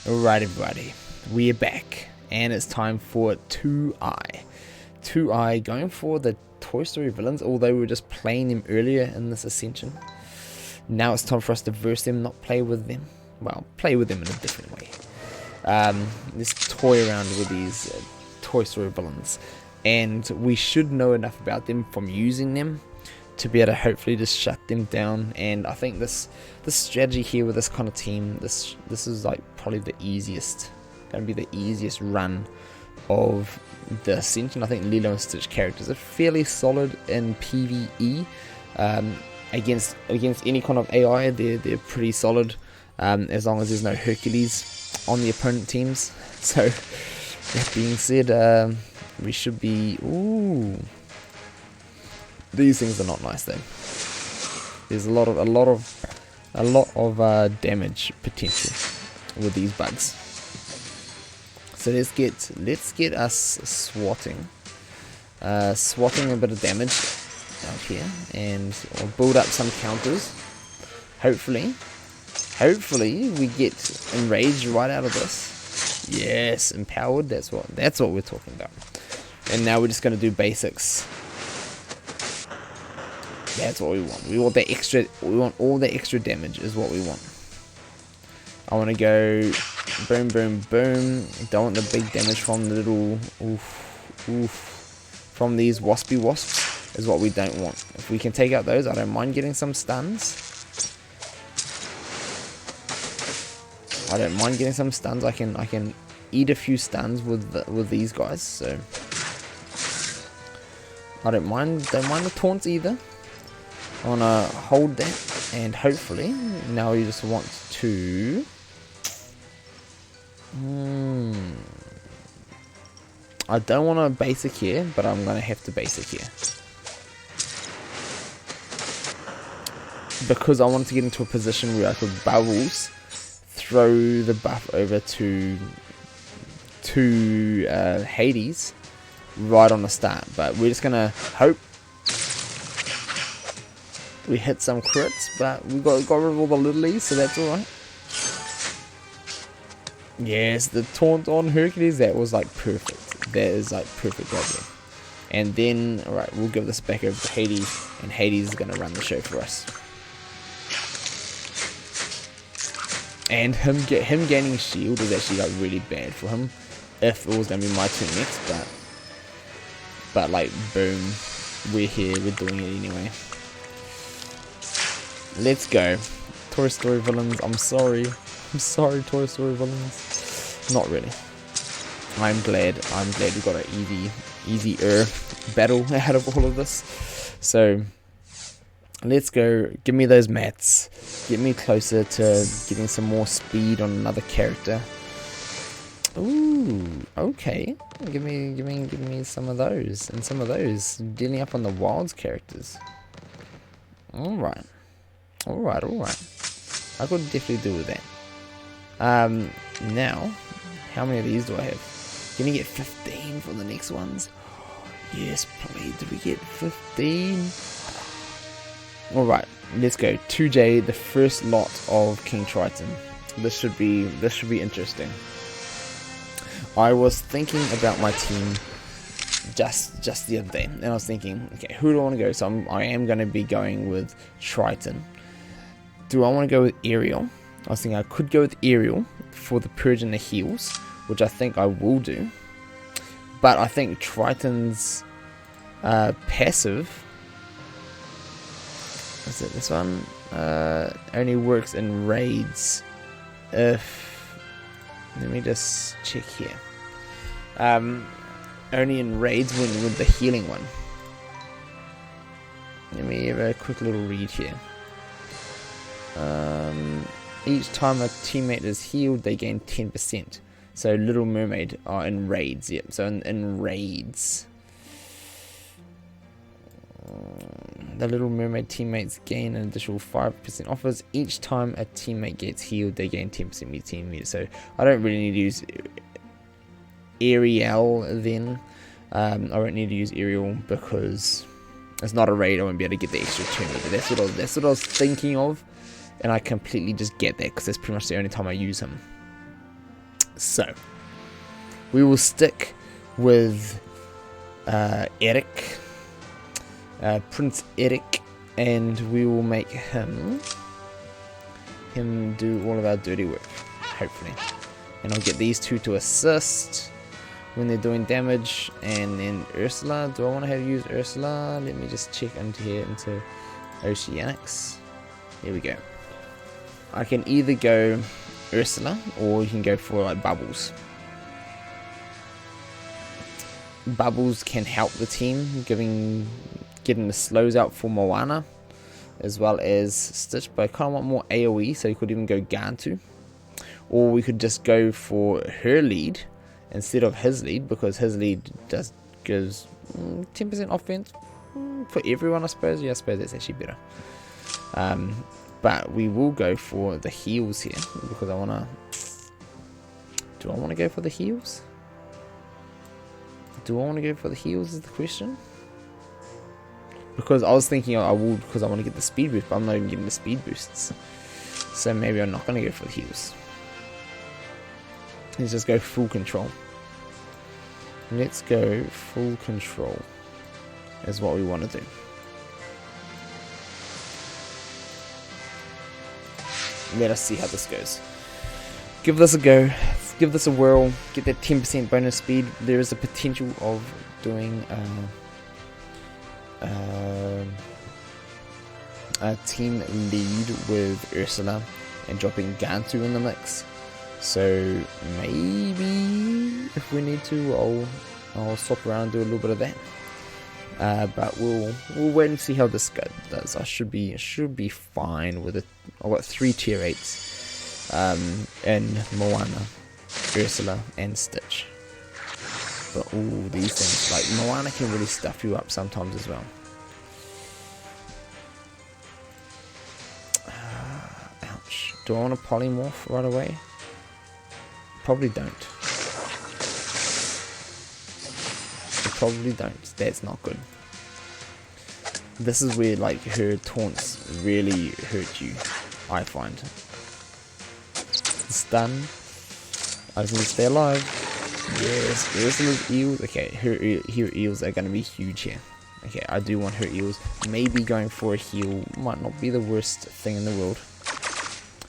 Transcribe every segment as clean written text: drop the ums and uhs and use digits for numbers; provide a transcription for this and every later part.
Alright everybody, we are back, and it's time for 2i. 2i going for the Toy Story villains, although we were just playing them earlier in this Ascension. Now it's time for us to verse them, not play with them. Well, play with them in a different way. Let's toy around with these Toy Story villains, and we should know enough about them from using them to be able to hopefully just shut them down. And I think this strategy here with this kind of team, this is like probably the easiest, going to be the easiest run of the Ascension. I think Lilo and Stitch characters are fairly solid in PvE. Against any kind of AI, they're pretty solid, as long as there's no Hercules on the opponent teams. So that being said, we should be. Ooh, these things are not nice though. There's a lot of damage potential with these bugs. So let's get us swatting a bit of damage out here, and we'll build up some counters. Hopefully we get enraged right out of this. Yes, empowered. That's what we're talking about. And now we're just gonna do basics. That's what we want. We want the extra. We want all the extra damage is what we want. I want to go boom, boom, boom. Don't want the big damage from the little from these waspy wasps is what we don't want. If we can take out those, I don't mind getting some stuns. I can eat a few stuns with these guys. So I don't mind the taunts either. I want to hold that, and hopefully now we just want to I don't want to basic here, but I'm going to have to basic here because I want to get into a position where I could bubbles throw the buff over to Hades right on the start. But we're just going to hope we hit some crits, but we got rid of all the littlies, so that's alright. Yes, the taunt on Hercules, that was like perfect. That is like perfect right there. And then, alright, we'll give this back over to Hades, and Hades is going to run the show for us. And him gaining shield is actually like really bad for him if it was going to be my turn next, but like boom, we're here, we're doing it anyway. Let's go. Toy Story villains, I'm sorry Toy Story villains. Not really. I'm glad we got an easier battle out of all of this. So let's go. Give me those mats. Get me closer to getting some more speed on another character. Ooh, okay. Give me some of those, and some of those. Dealing up on the wilds characters. Alright. I could definitely do with that. Now, how many of these do I have? Gonna get 15 for the next ones. Yes, please. Did we get 15? Alright, let's go. 2J, the first lot of King Triton. This should be interesting. I was thinking about my team just the other day, and I was thinking, okay, who do I want to go? So I am going to be going with Triton. Do I want to go with Ariel? I was thinking I could go with Ariel for the purge and the heals, which I think I will do. But I think Triton's passive, is it this one? Only works in raids. Let me just check here. Only in raids with the healing one. Let me have a quick little read here. Each time a teammate is healed, they gain 10%. So Little Mermaid are in raids, yep. So in raids, the Little Mermaid teammates gain an additional 5% offers. Each time a teammate gets healed, they gain 10% meter team meter. So I don't really need to use Ariel then. I don't need to use Ariel because it's not a raid. I won't be able to get the extra 2 meter. That's what I was thinking of. And I completely just get that because that's pretty much the only time I use him. So we will stick with Eric, Prince Eric, and we will make him do all of our dirty work, hopefully. And I'll get these two to assist when they're doing damage. And then Ursula, do I want to have use Ursula? Let me just check into here, into Oceanics. Here we go. I can either go Ursula, or you can go for like Bubbles. Bubbles can help the team, getting the slows out for Moana, as well as Stitch, but I kind of want more AoE, so you could even go Gantu. Or we could just go for her lead instead of his lead, because his lead just gives 10% offense for everyone, I suppose. Yeah, I suppose that's actually better. But we will go for the heals here, because I want to... Do I want to go for the heals? Do I want to go for the heals is the question. Because I was thinking I will, because I want to get the speed boost, but I'm not even getting the speed boosts. So maybe I'm not going to go for the heals. Let's just go full control. Let's go full control is what we want to do. Let us see how this goes. Give this a go. Give this a whirl. Get that 10% bonus speed. There is a potential of doing a team lead with Ursula and dropping Gantu in the mix. So maybe if we need to, I'll swap around and do a little bit of that. But we'll wait and see how this does. I should be fine with it. I've got 3 tier 8s in Moana, Ursula, and Stitch. But all these things, like Moana can really stuff you up sometimes as well. Ouch. Do I want to polymorph right away? Probably don't. Probably don't. That's not good. This is where like her taunts really hurt you, I find. Stun. I just need to stay alive. Yes, Ursula's eels. Okay, her eels are going to be huge here. Okay, I do want her eels. Maybe going for a heal might not be the worst thing in the world.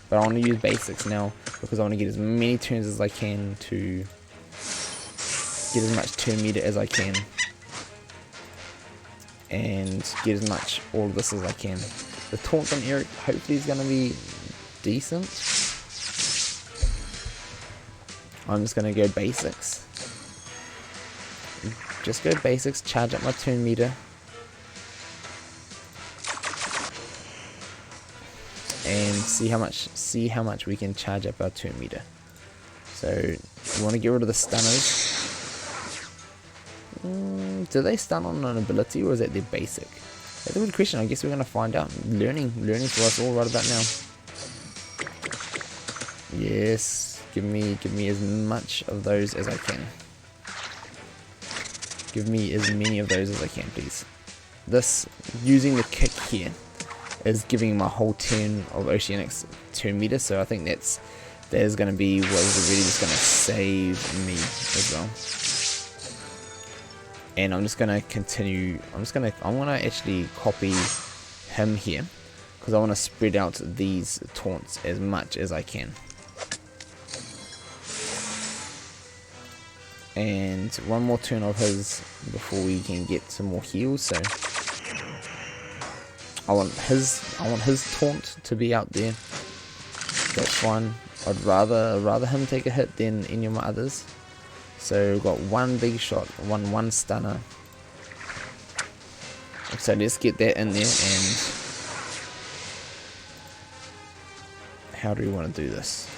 But I want to use basics now, because I want to get as many turns as I can to get as much turn meter as I can. And get as much all of this as I can. The taunt on Eric hopefully is going to be decent. I'm just going to go basics. Just go basics, charge up my turn meter. And see how much we can charge up our turn meter. So we want to get rid of the stunners. Do they stun on an ability, or is that their basic? That's a good question. I guess we're gonna find out. Learning for us all right about now. Yes, give me as much of those as I can. Give me as many of those as I can, please. This, using the kick here, is giving my whole turn of Oceanics turn meter, so I think that is going to be what is really just going to save me as well. And I'm just going to continue. I'm going to actually copy him here, because I want to spread out these taunts as much as I can. And one more turn of his before we can get some more heals. So I want his taunt to be out there. That's fine. I'd rather him take a hit than any of my others. So we've got one big shot, one stunner. So let's get that in there. And how do we want to do this?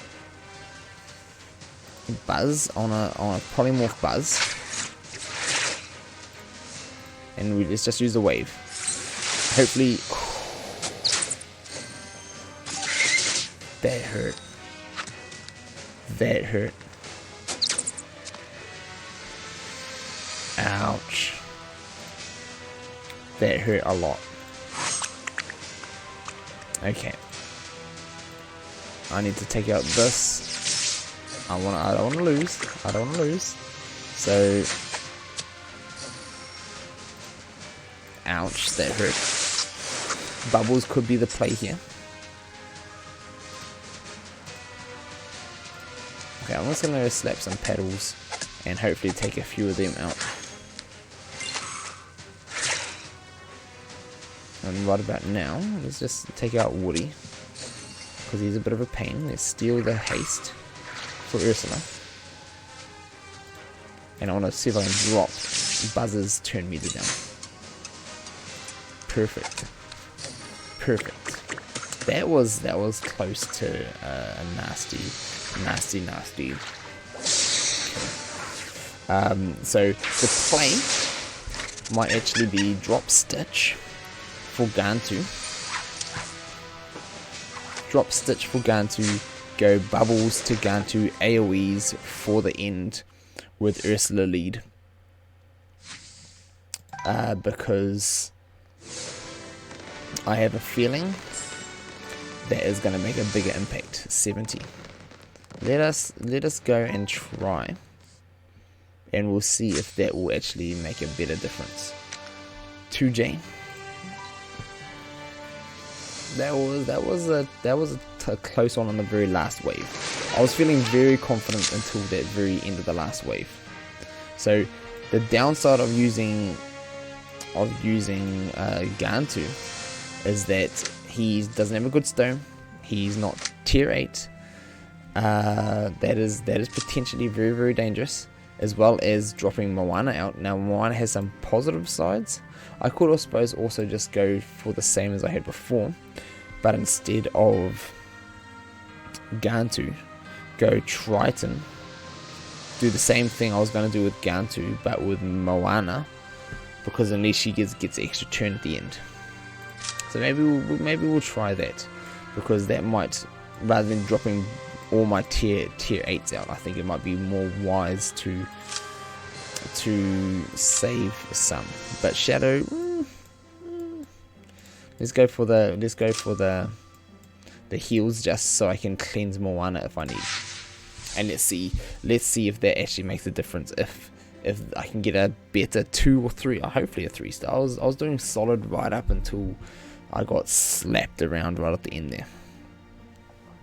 Buzz on a polymorph buzz, and let's just use the wave. Hopefully, that hurt. That hurt. Ouch. That hurt a lot. Okay. I need to take out this. I don't wanna lose. I don't wanna lose. So, ouch, that hurt. Bubbles could be the play here. Okay, I'm just gonna slap some paddles and hopefully take a few of them out. And right about now, let's just take out Woody, because he's a bit of a pain. Let's steal the haste for Ursula. And I want to see if I can drop Buzz's turn meter down. Perfect. Perfect. That was close to a nasty. So the play might actually be drop Stitch for Gantu. Drop Stitch for Gantu, go Bubbles to Gantu, AoEs for the end with Ursula lead. Because I have a feeling that is going to make a bigger impact. 70. Let us go and try, and we'll see if that will actually make a better difference. 2J. That was a close one on the very last wave. I was feeling very confident until that very end of the last wave. So the downside of using Gantu is that he doesn't have a good stone. He's not tier 8. That is potentially very, very dangerous, as well as dropping Moana out. Now Moana has some positive sides. I could, I suppose, also just go for the same as I had before, but instead of Gantu, go Triton. Do the same thing I was going to do with Gantu, but with Moana, because at least she gets extra turn at the end. So maybe we'll try that, because that might, rather than dropping all my tier 8s out, I think it might be more wise to save some. But Shadow, let's go for the heals, just so I can cleanse Moana if I need. And let's see if that actually makes a difference. If I can get a better 2 or 3, or hopefully a 3-star. I was doing solid right up until I got slapped around right at the end there.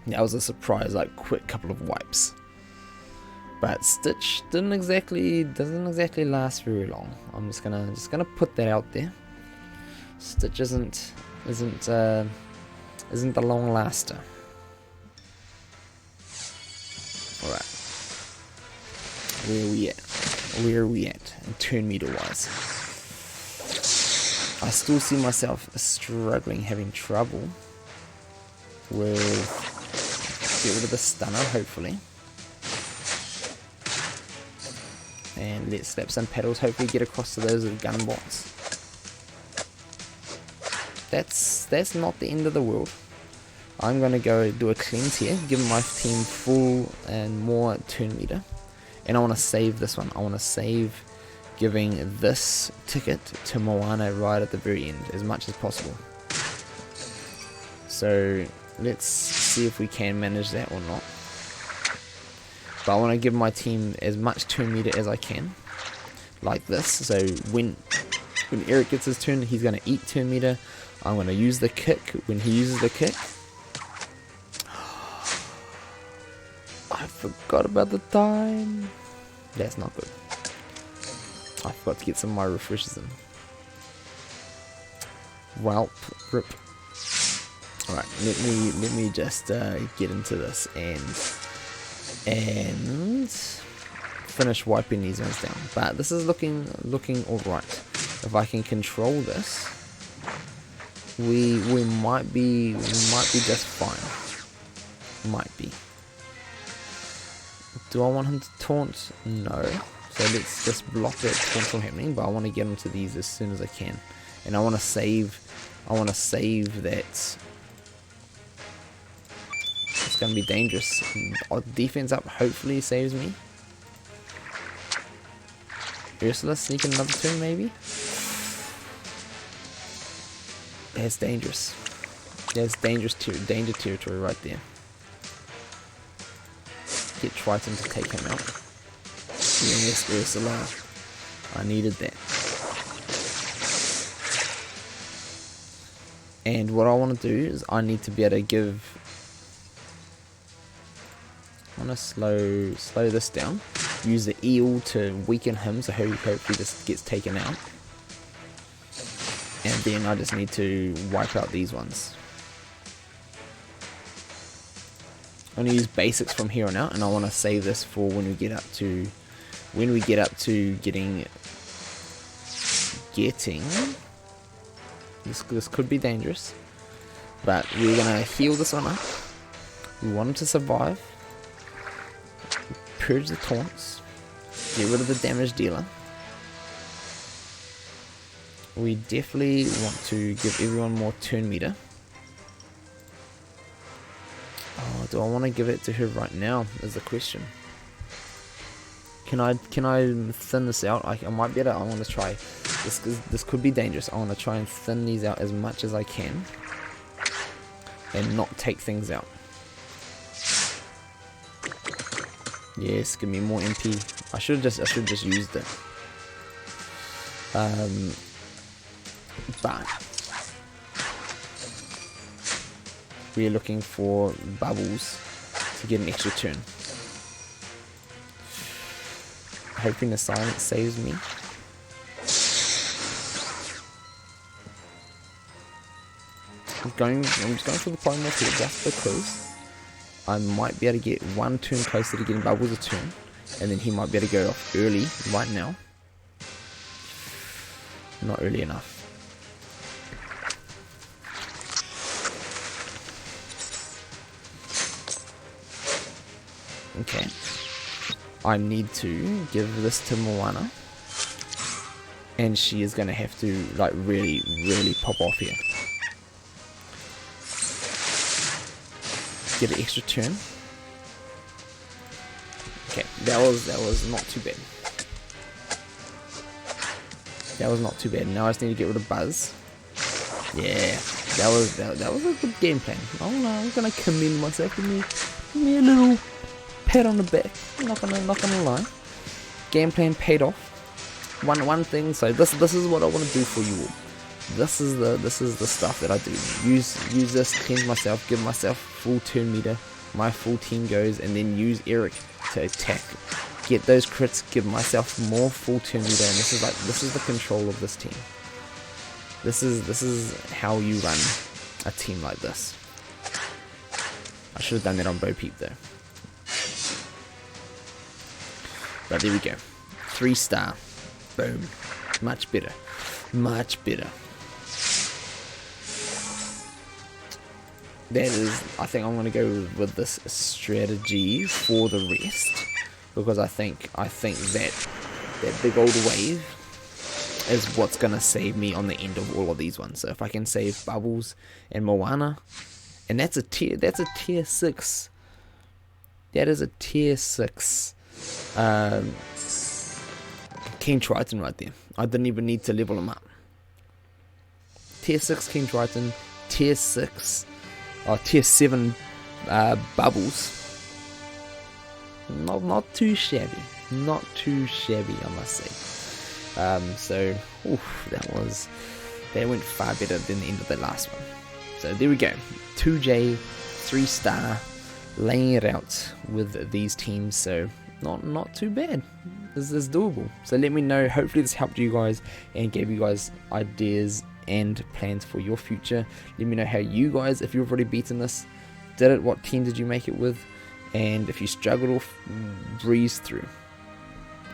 That was a surprise, like quick couple of wipes. But Stitch doesn't exactly last very long. I'm just gonna put that out there. Stitch isn't the long laster. Alright. Where are we at? Turn meter wise. I still see myself struggling, having trouble with get rid of the stunner, hopefully. And let's slap some pedals, hopefully get across to those gun bots. That's not the end of the world. I'm gonna go do a cleanse here, give my team full and more turn meter. And I want to save this one. I want to save giving this ticket to Moana right at the very end as much as possible. So let's see if we can manage that or not. But I want to give my team as much turn meter as I can, like this. So when Eric gets his turn, he's going to eat turn meter. I'm going to use the kick. When he uses the kick, I forgot about the time. That's not good. I forgot to get some of my refreshes in. Whelp, rip. Alright, let me just get into this and finish wiping these ones down. But this is looking alright. If I can control this, we might be just fine. Might be. Do I want him to taunt? No. So let's just block that taunt from happening. But I want to get into these as soon as I can, and I want to save that. It's going to be dangerous. Our defense up hopefully saves me. Ursula sneaking another turn maybe. That's dangerous. That's dangerous danger territory right there. get Triton to take him out. Yes, Ursula. I needed that. And what I want to do is I need to be able to give... I want to slow this down. Use the eel to weaken him so hopefully this gets taken out. And then I just need to wipe out these ones. I'm going to use basics from here on out, and I want to save this for when we get up to getting this could be dangerous, but we're going to heal this one up. We want him to survive, purge the taunts, get rid of the damage dealer. We definitely want to give everyone more turn meter. Oh, do I want to give it to her right now is the question. Can I thin this out? I might be able to. I want to try. This could be dangerous. I want to try and thin these out as much as I can, and not take things out. Yes, give me more MP. I should have just used it. But we're looking for bubbles to get an extra turn. Hoping the silence saves me. I'm just going for the polymorph here just because I might be able to get one turn closer to getting bubbles a turn, and then he might be able to go off early right now. Not early enough. Okay. I need to give this to Moana, and she is going to have to like really pop off here. Get an extra turn. Okay, that was not too bad. That was not too bad. Now I just need to get rid of Buzz. Yeah, that was a good game plan. I'm gonna commend myself. Give me a little pat on the back. I'm not gonna lie. Game plan paid off. One thing. So this is what I want to do for you all. This is the stuff that I do. Use this, cleanse myself, give myself full turn meter. My full team goes, and then use Eric to attack. Get those crits, give myself more full turn meter, and this is the control of this team. This is how you run a team like this. I should have done that on Bo Peep though. But there we go. 3-star. Boom. Much better. Much better. That is, I think I'm going to go with this strategy for the rest, because I think that big old wave is what's going to save me on the end of all of these ones. So if I can save Bubbles and Moana, and that's a tier 6. That is a tier 6 King Triton right there. I didn't even need to level him up. Tier 6 King Triton, tier 6 or tier 7 Bubbles. Not too shabby. Not too shabby, I must say. So that went far better than the end of the last one. So there we go. 2J, 3-star, laying it out with these teams. So not too bad. This is doable. So let me know. Hopefully this helped you guys and gave you guys ideas and plans for your future. Let me know how you guys, if you've already beaten this, did it, what team did you make it with, and if you struggled or breezed through.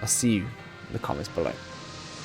I'll see you in the comments below.